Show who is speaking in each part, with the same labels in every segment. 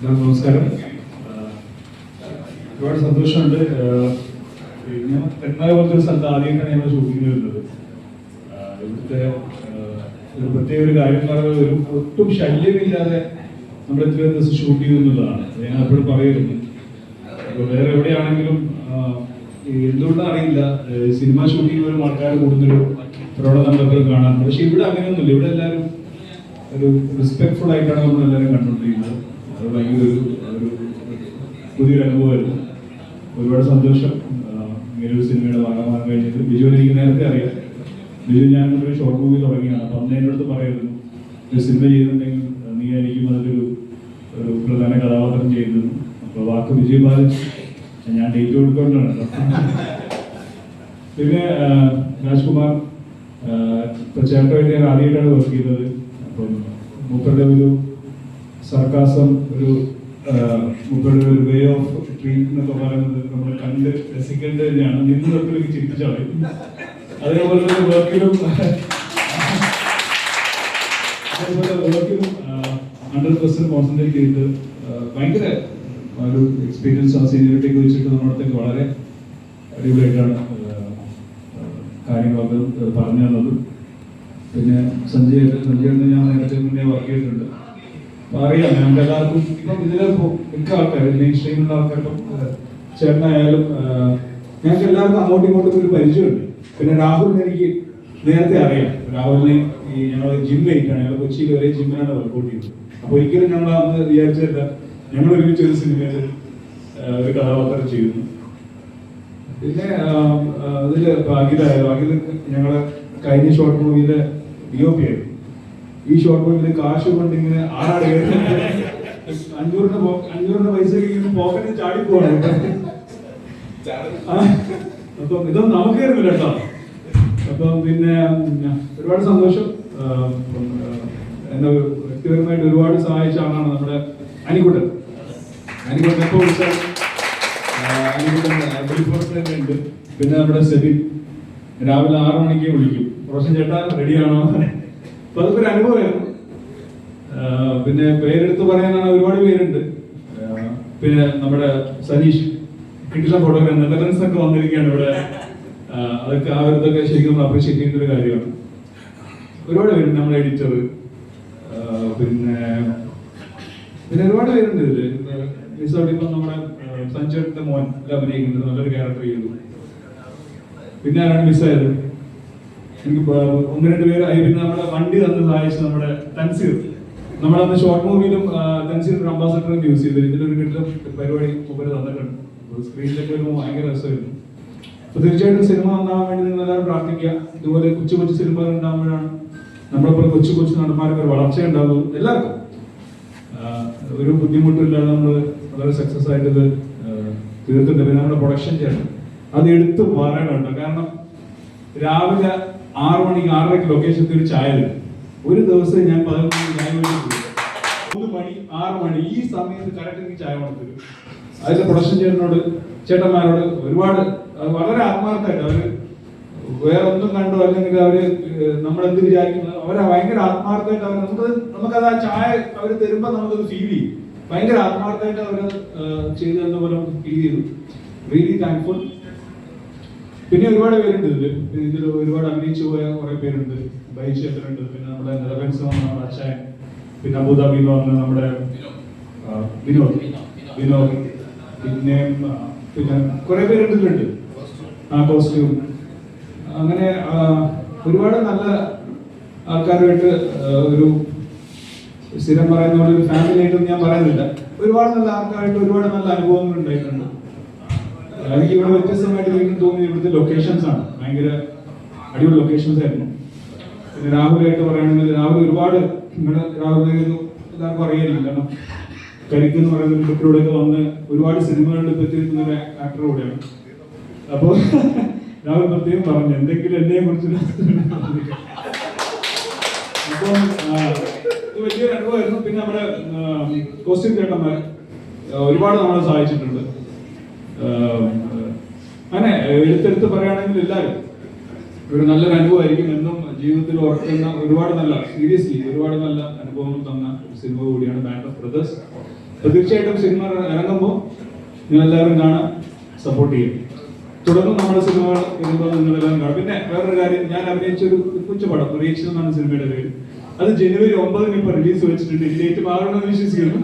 Speaker 1: നമസ്കാരം. ഒരുപാട് സന്തോഷമുണ്ട്. ഞാൻ തെന്മല പോലത്തെ ഒരു സ്ഥലത്ത് ആദ്യമായിട്ടാണ് ഞങ്ങൾ ഷൂട്ടിങ്ങിന് വരുന്നത്. ഇവിടുത്തെ ഒരു പ്രത്യേക ഒരു കാര്യം പറയുന്നത് ഒരു ഒട്ടും ശല്യമില്ലാതെ നമ്മൾ ഇത്രയും ദിവസം ഷൂട്ട് ചെയ്യുന്നതാണ്. ഞാൻ എപ്പോഴും പറയുന്നു. അപ്പോൾ വേറെ എവിടെയാണെങ്കിലും എന്തുകൊണ്ടാണ് അറിയില്ല, സിനിമ ഷൂട്ടിംഗ് വരും ആൾക്കാർ കൂടുന്നൊരു പ്രവണത നമ്മളെപ്പോഴും കാണാറുണ്ട്. പക്ഷെ ഇവിടെ അങ്ങനെയൊന്നുമില്ല. ഇവിടെ എല്ലാവരും ഒരു റെസ്പെക്ട്ഫുൾ ആയിട്ടാണ് നമ്മളെല്ലാവരും കണ്ടുകൊണ്ടിരിക്കുന്നത്. അത് ഭയങ്കര ഒരു പുതിയൊരു അനുഭവമായിരുന്നു. ഒരുപാട് സന്തോഷം ഇങ്ങനെ ഒരു സിനിമയുടെ ഭാഗമാകാൻ കഴിഞ്ഞത്. ബിജുവിനെ എനിക്ക് നേരത്തെ അറിയാം. ബിജു ഞാൻ ഒരു ഷോർട്ട് മൂവി തുടങ്ങിയാണ്. അപ്പം അന്ന് എൻ്റെ അടുത്ത് പറയായിരുന്നു, ഒരു സിനിമ ചെയ്യുന്നുണ്ടെങ്കിൽ നീ ആയിരിക്കും അതിലൊരു പ്രധാന കഥാപാത്രം ചെയ്യുന്നത്. അപ്പോൾ വാക്ക് വിജയ് പാലിച്ച് ഞാൻ ഡേറ്റ് കൊടുക്കൊണ്ടാണ്. പിന്നെ രാജ്കുമാർ ചേട്ടനായിട്ട് ഞാൻ ആദ്യമായിട്ടാണ് വർക്ക് ചെയ്യുന്നത്. അപ്പം മൂപ്പരുടെ ഒരു സർക്കാസം, മൂപ്പരുടെ ഒരു വേ ഓഫ് ട്രീറ്റ് എന്നൊക്കെ പറയുന്നത് നമ്മൾ കണ്ട് രസിക്കേണ്ടത് തന്നെയാണ്. നിന്ന് തൊട്ടിലേക്ക് ചിന്തിച്ചാൽ അതേപോലെ വർക്കിലും 100% കോൺസെൻട്രേറ്റ് ചെയ്തിട്ട് ഭയങ്കര ഒരു എക്സ്പീരിയൻസ് ആ സീനിയറിറ്റിയൊക്കെ വെച്ചിട്ട് നമ്മളടുത്തേക്ക് വളരെ അടിപൊളിയായിട്ടാണ് കാര്യങ്ങളൊക്കെ പറഞ്ഞു തന്നത്. പിന്നെ സഞ്ജയ് ഞാൻ നേരത്തെ മുന്നേ വർക്ക് ചെയ്തിട്ടുണ്ട്. അപ്പം അറിയാം ഞങ്ങൾക്ക് എല്ലാവർക്കും ഇപ്പം ഇതിലെ മിക്ക ആൾക്കാർ മെയിൻ സ്ട്രീമിലുള്ള ആൾക്കാർ ഇപ്പം ചേട്ടനായാലും ഞങ്ങൾക്ക് എല്ലാവർക്കും അങ്ങോട്ടും ഇങ്ങോട്ടും ഒരു പരിചയമുണ്ട്. പിന്നെ രാഹുലിനെ എനിക്ക് നേരത്തെ അറിയാം. രാഹുലിനെ ഞങ്ങൾ ജിം വെയിറ്റാണ്. ഞങ്ങൾ കൊച്ചിയിൽ ഒരേ ജിമ്മിലാണ് വർക്കൗട്ട് ചെയ്തത്. അപ്പോൾ ഒരിക്കലും ഞങ്ങൾ അന്ന് വിചാരിച്ചില്ല ഞങ്ങൾ ഒരുമിച്ച് ഒരു സിനിമയിൽ ഒരു കഥാപാത്രം ചെയ്യുന്നു. പിന്നെ അതില് ഭാഗ്യത ഞങ്ങള് കഴിഞ്ഞ ഷോർട്ട് മൂവിയിലെ DOP ആയിരുന്നു. ഈ ഷോർട്ട് മൂവിയില് കാശ് കൊണ്ട് ഇങ്ങനെ ആറാട് 500 പൈസ പോക്കറ്റിൽ ചാടി പോവാണ്. അപ്പം ഇതൊന്നും നമുക്ക് കയറുന്നില്ല കേട്ടോ. അപ്പം പിന്നെ ഒരുപാട് സന്തോഷം. എന്നെ വ്യക്തിപരമായിട്ട് ഒരുപാട് സഹായിച്ച ആളാണ് നമ്മുടെ അനിക്കുട്ടൻ. എപ്പോൾ വിളിച്ചാൽ ഉണ്ട്. പിന്നെ നമ്മുടെ സെബിൻ രാവിലെ 6 മണിക്ക് വിളിക്കും, റോഷൻ ചേട്ടാ റെഡിയാണോ? അപ്പൊ അതൊക്കെ ഒരു അനുഭവമായിരുന്നു. പിന്നെ പേരെടുത്ത് പറയാനാണ് ഒരുപാട് പേരുണ്ട്. പിന്നെ നമ്മുടെ സനീഷ് കിട്ടില്ല ഫോട്ടോഗ്രാഫർ നെതർലൻഡ്സ് ഒക്കെ വന്നിരിക്കുകയാണ് ഇവിടെ. അതൊക്കെ അവരതൊക്കെ ശരിക്കും നമ്മൾ അപ്രീഷിയേറ്റ് ചെയ്യേണ്ട ഒരു കാര്യമാണ്. ഒരുപാട് പേരുണ്ട്. നമ്മുടെ എഡിറ്റർ, പിന്നെ ഒരുപാട് പേരുണ്ട് ഇതില്. ഇപ്പം നമ്മുടെ സഞ്ജയുടെ മോൻ അഭിനയിക്കുന്നത് നല്ലൊരു ക്യാരക്ടർ ചെയ്തു. പിന്നെ ആരാണ് മിസ്സായത്? എനിക്ക് 1-2 പേര്. പിന്നെ നമ്മുടെ വണ്ടി തന്ന് സഹായിച്ചു നമ്മുടെ തൻസീർ. നമ്മളന്ന് ഷോർട്ട് മൂവിയിലും തൻസീർ ഒരു അംബാസഡർ യൂസ് ചെയ്തു. ഇതിലൊരു കിട്ടുന്ന പരിപാടി മുമ്പിൽ തന്നിട്ടുണ്ട്. സ്ക്രീനിലൊക്കെ വരുമ്പോൾ ഭയങ്കര രസമായിരുന്നു. അപ്പൊ തീർച്ചയായിട്ടും സിനിമ നന്നാവാൻ വേണ്ടി നിങ്ങൾ എല്ലാവരും പ്രാർത്ഥിക്കുക. ഇതുപോലെ കൊച്ചു സിനിമകൾ ഉണ്ടാകുമ്പോഴാണ് നമ്മളെപ്പോലെ കൊച്ചു നടന്മാർക്ക് ഒരു വളർച്ച ഉണ്ടാകുന്നത്. എല്ലാവർക്കും ഒരു ബുദ്ധിമുട്ടില്ലാതെ നമ്മൾ വളരെ സക്സസ് ആയിട്ട് ഇത് തീർത്തിട്ടുണ്ട്. പിന്നെ നമ്മുടെ പ്രൊഡക്ഷൻ ചെയ്യണം, അത് എടുത്ത് പറയണുണ്ട്. കാരണം രാവിലെ 6 മണിക്ക് 6:30 ലൊക്കേഷൻ ഒരു ചായ തരും. ഒരു ദിവസം ഞാൻ 11 മണി 6 മണി ഈ സമയത്ത് കറക്റ്റ് എനിക്ക് ചായ കൊണ്ടുതരും. അതിന്റെ പ്രൊഡക്ഷൻ ചേട്ടന്മാരോട് ഒരുപാട് വളരെ ആത്മാർത്ഥമായിട്ട് അവര് വേറെ ഒന്നും കണ്ടോ അല്ലെങ്കിൽ അവര് നമ്മളെന്ത് വിചാരിക്കുന്നത് അവരെ ഭയങ്കര ആത്മാർത്ഥമായിട്ട് നമുക്കത് ആ ചായ അവര് തരുമ്പോ നമുക്കത് ഫീൽ ചെയ്യും. ഭയങ്കര ആത്മാർത്ഥമായിട്ട് അവര് ചെയ്തു തന്ന പോലെ ഫീൽ ചെയ്തു. Really thankful. പിന്നെ ഒരുപാട് പേരുണ്ട് ഇതിൽ ഒരുപാട് അഭിനയിച്ചു പോയ കുറെ പേരുണ്ട്. ബൈചേട്ടനുണ്ട്, പിന്നെ നമ്മുടെ നെതർലൻഡ്സ് നമ്മുടെ അച്ചായൻ, പിന്നെ അബുദാബിയിൽ നിന്ന് വന്ന നമ്മുടെ വിനോദ്, പിന്നെ കുറെ പേരുണ്ട്. കോസ്റ്റ്യൂം അങ്ങനെ ഒരുപാട് നല്ല ആൾക്കാരുമായിട്ട് ഒരു സ്ഥിരം പറയുന്ന പോലെ ഒരു ഫാമിലി ആയിട്ടൊന്നും ഞാൻ പറയുന്നില്ല. ഒരുപാട് നല്ല ആൾക്കാരായിട്ട് ഒരുപാട് നല്ല അനുഭവങ്ങൾ ഉണ്ടായിട്ടുണ്ട്. എനിക്ക് ഇവിടെ വ്യത്യസ്തമായിട്ട് വീണ്ടും തോന്നിയത് ഇവിടുത്തെ ലൊക്കേഷൻസ് ആണ്. ഭയങ്കര അടിപൊളി ലൊക്കേഷൻസ് ആയിരുന്നു. പിന്നെ രാഹുലായിട്ട് പറയുകയാണെങ്കിൽ രാഹുൽ ഒരുപാട് രാഹുൽ എല്ലാവർക്കും അറിയാനില്ല. കാരണം കരിക്ക് എന്ന് പറയുന്ന കുട്ടിയോടൊക്കെ വന്ന് ഒരുപാട് സിനിമകളിൽ പറ്റിയിരിക്കുന്ന ഒരു ആക്ടർ കൂടെയാണ്. അപ്പോൾ രാഹുൽ പ്രത്യേകം പറഞ്ഞു എന്തെങ്കിലും എന്നെ കുറിച്ച്. അപ്പോൾ ഇത് വലിയൊരു അനുഭവമായിരുന്നു. പിന്നെ നമ്മുടെ കോസ്റ്റ്യൂം ചേട്ടന്മാർ ഒരുപാട് നമ്മളെ സഹായിച്ചിട്ടുണ്ട്. അങ്ങനെ എടുത്തെടുത്ത് പറയുകയാണെങ്കിൽ എല്ലാവരും ഒരു നല്ലൊരു അനുഭവമായിരിക്കും. എന്നും ജീവിതത്തിൽ ഓർക്കുന്ന ഒരുപാട് നല്ല സീരിയസ്ലി ഒരുപാട് നല്ല അനുഭവങ്ങൾ തന്ന ഒരു സിനിമ കൂടിയാണ് ബാൻഡ് ഓഫ് ബ്രദേഴ്സ്. അപ്പോൾ തീർച്ചയായിട്ടും സിനിമ ഇറങ്ങുമ്പോൾ നിങ്ങളെല്ലാവരും കാണാൻ സപ്പോർട്ട് ചെയ്യും. തുടർന്ന് നമ്മുടെ സിനിമകൾ വരുമ്പോൾ നിങ്ങളെല്ലാവരും കാണും. പിന്നെ വേറൊരു കാര്യം, ഞാൻ അഭിനയിച്ചൊരു കൊച്ചുപടം റിയാക്ഷൻ എന്നാണ് സിനിമയുടെ പേര്. അത് ജനുവരി 9 ഇപ്പോൾ റിലീസ് വെച്ചിട്ടുണ്ട്. ഈ ഡേറ്റ് മാറണമെന്ന് വിശ്വസിക്കുന്നു.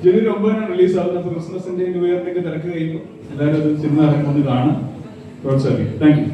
Speaker 1: ജനുവരി 9 റിലീസ് ആവുന്നത്. അപ്പോൾ ക്രിസ്മസിന്റെ ന്യൂ ഇയറിന്റെ തിരക്ക് കഴിയുമ്പോൾ എല്ലാവരും അത് സിനിമ ഇറങ്ങുമ്പോൾ കാണാൻ പ്രോത്സാഹിപ്പിക്കും. Thank you.